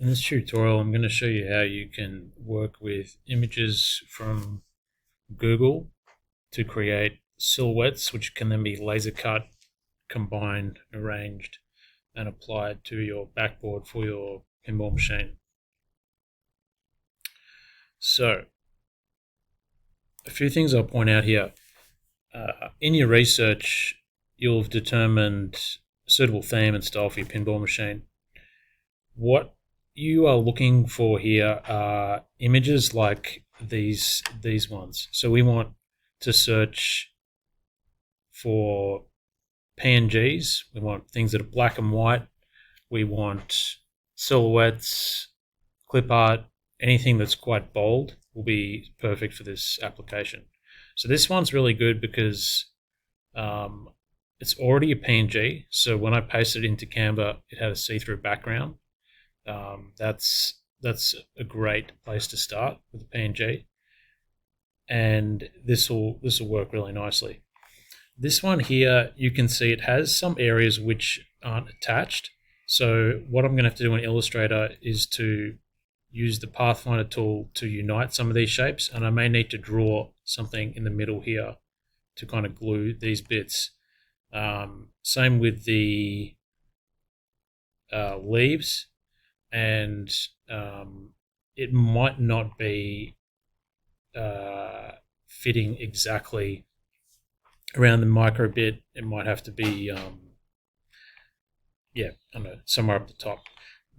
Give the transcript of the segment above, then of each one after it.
In this tutorial, I'm going to show you how you can work with images from Google to create silhouettes, which can then be laser cut, combined, arranged, and applied to your backboard for your pinball machine. So, a few things I'll point out here. In your research, you'll have determined a suitable theme and style for your pinball machine. What you are looking for here are images like these ones. So we want to search for PNGs. We want things that are black and white. We want silhouettes, clip art, anything that's quite bold will be perfect for this application. So this one's really good because it's already a PNG. So when I pasted it into Canva, it had a see-through background. That's a great place to start with a PNG, and this will work really nicely. This one here, you can see it has some areas which aren't attached. So what I'm going to have to do in Illustrator is to use the Pathfinder tool to unite some of these shapes, and I may need to draw something in the middle here to kind of glue these bits. Same with the leaves. And it might not be fitting exactly around the micro bit. It might have to be, I don't know, somewhere up the top.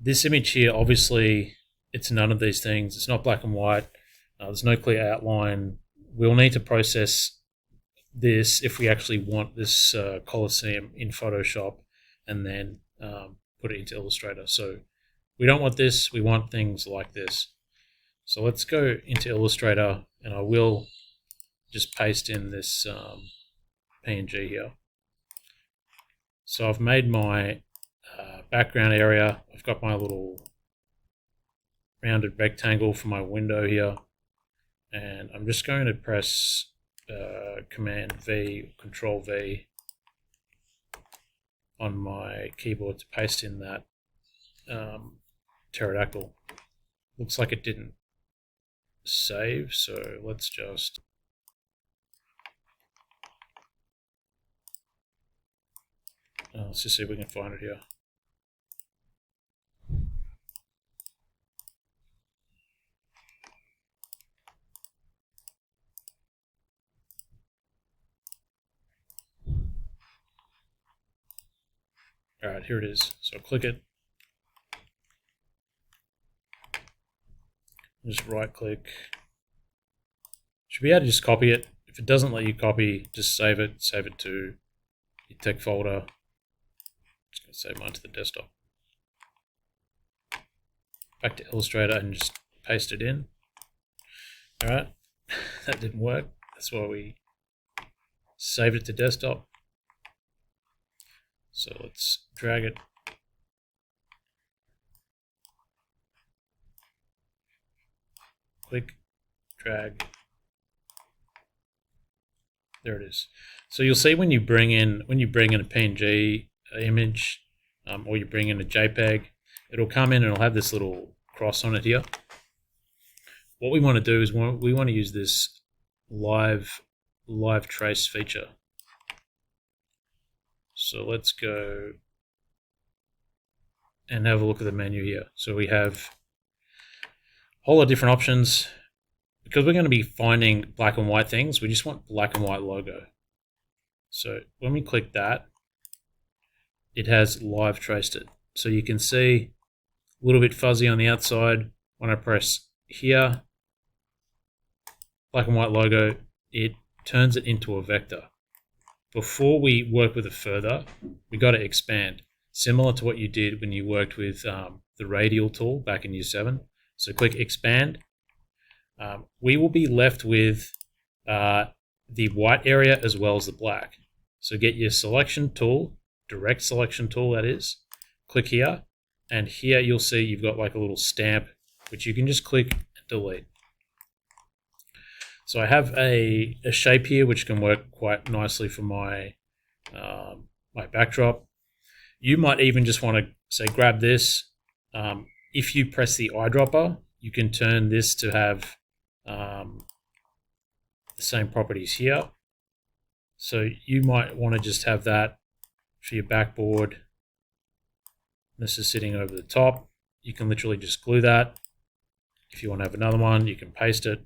This image here, obviously, it's none of these things. It's not black and white. There's no clear outline. We'll need to process this if we actually want this Coliseum in Photoshop and then put it into Illustrator. So we don't want this, we want things like this. So let's go into Illustrator, and I will just paste in this PNG here. So I've made my background area. I've got my little rounded rectangle for my window here, and I'm just going to press Command V, Control V on my keyboard to paste in that pterodactyl. Looks like it didn't save, so let's just let's just see if we can find it here. Alright, here it is. So click it. Just right click. Should be able to just copy it. If it doesn't let you copy, just save it. Save it to your tech folder. Just going to save mine to the desktop. Back to Illustrator and just paste it in. Alright, that didn't work. That's why we saved it to desktop. So let's drag it. Click, drag. There it is. So you'll see when you bring in a PNG image, or you bring in a JPEG, it'll come in and it'll have this little cross on it here. What we want to do is we want to use this live trace feature. So let's go and have a look at the menu here. So we have a whole lot of different options. Because we're going to be finding black and white things, we just want black and white logo. So when we click that, it has live traced it. So you can see a little bit fuzzy on the outside. When I press here, black and white logo, it turns it into a vector. Before we work with it further, we got to expand, similar to what you did when you worked with the radial tool back in year 7. So click expand. We will be left with the white area as well as the black. So get your selection tool, direct selection tool that is, click here, and here you'll see you've got like a little stamp which you can just click and delete. So I have a shape here which can work quite nicely for my my backdrop. You might even just want to say grab this, if you press the eyedropper, you can turn this to have the same properties here. So you might want to just have that for your backboard. This is sitting over the top. You can literally just glue that. If you want to have another one, you can paste it,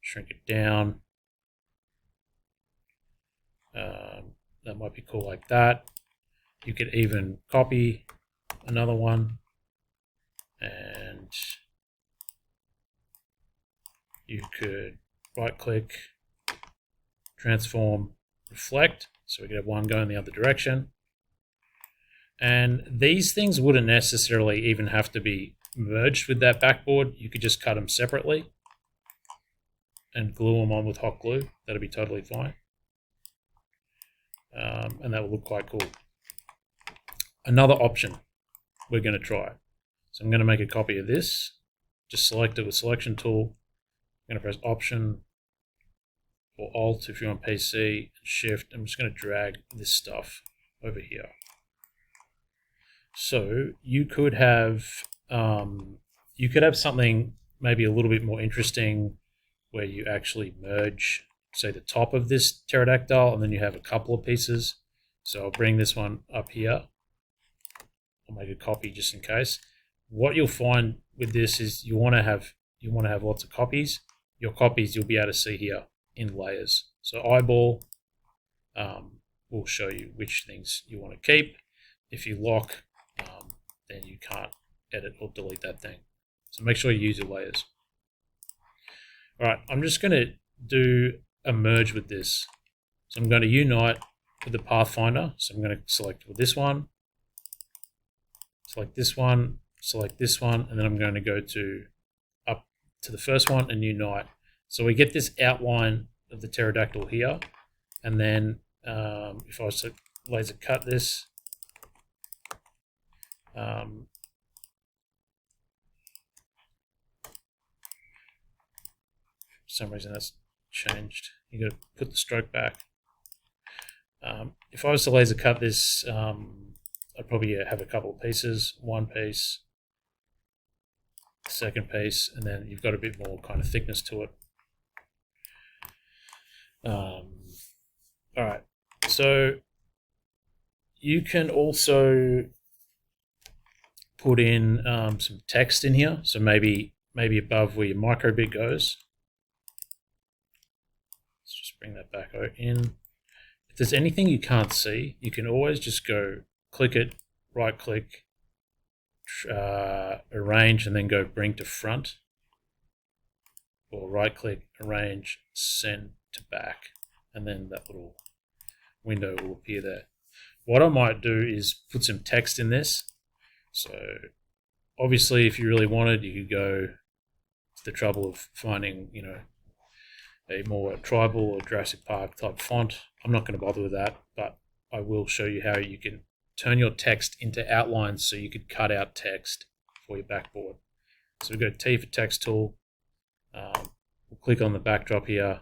shrink it down. That might be cool like that. You could even copy another one and you could right click, transform, reflect. So we could have one going the other direction. And these things wouldn't necessarily even have to be merged with that backboard. You could just cut them separately and glue them on with hot glue. That'd be totally fine. And that will look quite cool. Another option we're going to try. So I'm going to make a copy of this. Just select it with selection tool. I'm going to press Option or Alt if you're on PC, and Shift. I'm just going to drag this stuff over here. So you could have something maybe a little bit more interesting where you actually merge, say, the top of this pterodactyl, and then you have a couple of pieces. So I'll bring this one up here. I'll make a copy just in case. What you'll find with this is you want to have lots of copies. Your copies you'll be able to see here in layers. So eyeball will show you which things you want to keep. If you lock, then you can't edit or delete that thing. So make sure you use your layers. All right, I'm just going to do a merge with this. So I'm going to unite with the Pathfinder. So I'm going to select this one, select this one, select this one, and then I'm going to go to up to the first one and unite. So we get this outline of the pterodactyl here, and then if I was to laser cut this, for some reason that's changed. You got to put the stroke back. If I was to laser cut this, I'd probably have a couple of pieces, one piece, second piece, and then you've got a bit more kind of thickness to it. All right, so you can also put in some text in here. So maybe above where your micro bit goes. Let's just bring that back in. If there's anything you can't see, you can always just go click it, right click, arrange, and then go bring to front, or right click, arrange, send to back, and then that little window will appear there. What I might do is put some text in this. So obviously if you really wanted, you could go to the trouble of finding, a more tribal or Jurassic Park type font. I'm not going to bother with that, but I will show you how you can turn your text into outlines so you could cut out text for your backboard. So we go T for text tool. We'll click on the backdrop here.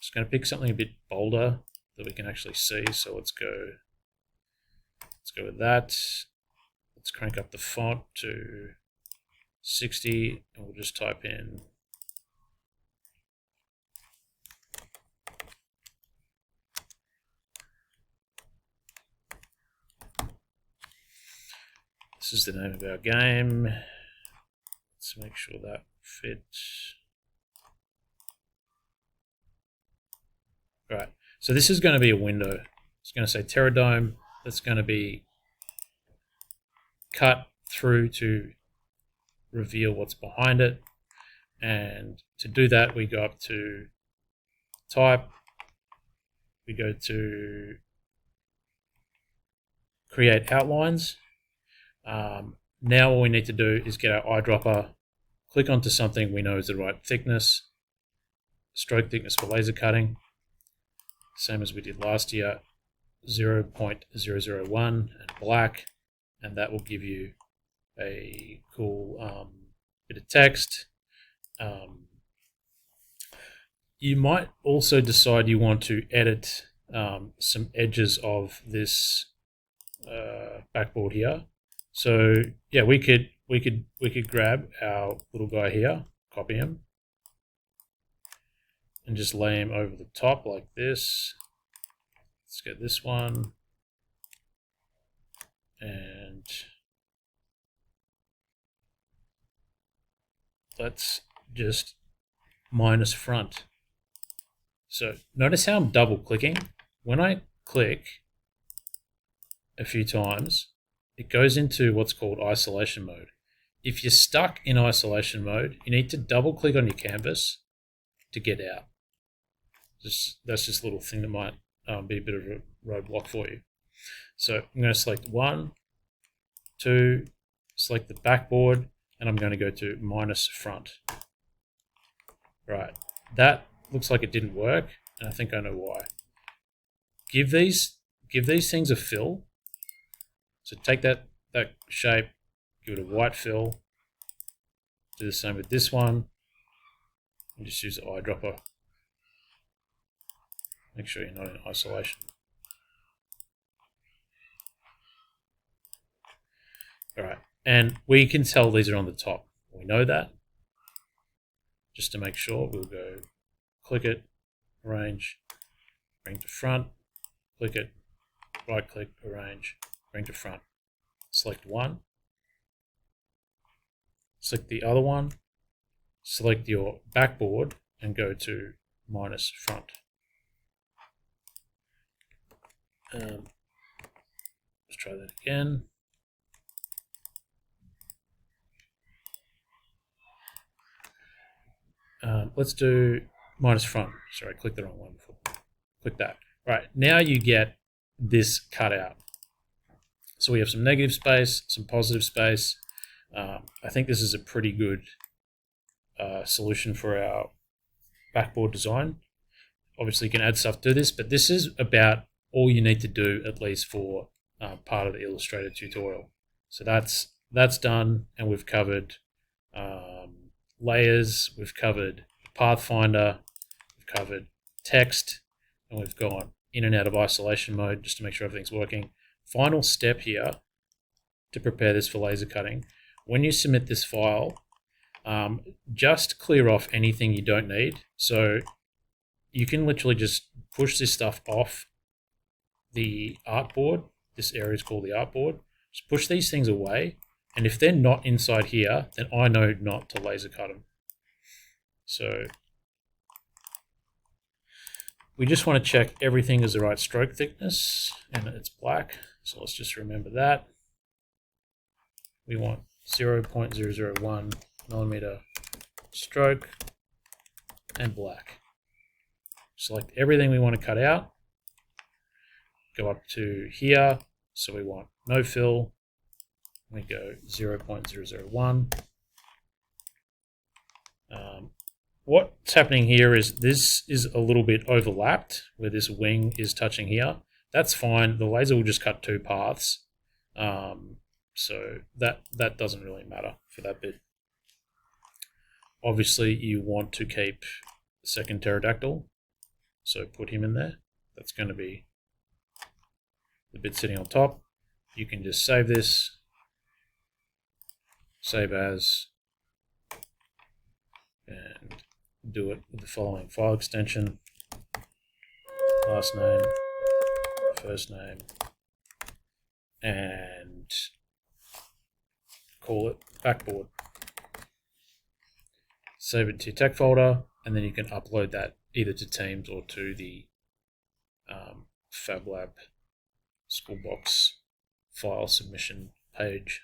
Just going to pick something a bit bolder that we can actually see. So let's go with that. Let's crank up the font to 60, and we'll just type in this is the name of our game. Let's make sure that fits. Right, so this is going to be a window. It's going to say Pterodome. That's going to be cut through to reveal what's behind it. And to do that, we go up to Type. We go to Create Outlines. Now all we need to do is get our eyedropper, click onto something we know is the right thickness, stroke thickness for laser cutting, same as we did last year, 0.001 and black, and that will give you a cool bit of text. You might also decide you want to edit some edges of this backboard here. So yeah, we could grab our little guy here, copy him, and just lay him over the top like this. Let's get this one, and let's just minus front. So notice how I'm double clicking. When I click a few times, it goes into what's called isolation mode. If you're stuck in isolation mode, you need to double click on your canvas to get out. That's just a little thing that might be a bit of a roadblock for you. So I'm going to select 1, 2, select the backboard, and I'm going to go to minus front. Right, that looks like it didn't work, and I think I know why. Give these things a fill. So take that shape, give it a white fill. Do the same with this one, and just use the eyedropper. Make sure you're not in isolation. All right, and we can tell these are on the top. We know that. Just to make sure, we'll go click it, arrange, bring to front, click it, right click, arrange, bring to front. Select one, select the other one, select your backboard and go to minus front. Let's try that again. Let's do minus front. Sorry, I clicked the wrong one before. Click that. Right, now you get this cut out. So we have some negative space, some positive space. I think this is a pretty good solution for our backboard design. Obviously, you can add stuff to this, but this is about all you need to do, at least for part of the Illustrator tutorial. So that's done, and we've covered layers, we've covered Pathfinder, we've covered text, and we've gone in and out of isolation mode just to make sure everything's working. Final step here to prepare this for laser cutting. When you submit this file, just clear off anything you don't need. So you can literally just push this stuff off the artboard. This area is called the artboard. Just push these things away, and if they're not inside here, then I know not to laser cut them. So we just want to check everything is the right stroke thickness, and it's black. So let's just remember that. We want 0.001 millimeter stroke and black. Select everything we want to cut out. Go up to here. So we want no fill. We go 0.001. What's happening here is this is a little bit overlapped where this wing is touching here. That's fine. The laser will just cut two paths. So that doesn't really matter for that bit. Obviously, you want to keep the second pterodactyl. So put him in there. That's going to be the bit sitting on top. You can just save this. Save as. And do it with the following file extension: last name, first name, and call it backboard. Save it to your tech folder, and then you can upload that either to Teams or to the FabLab Schoolbox file submission page.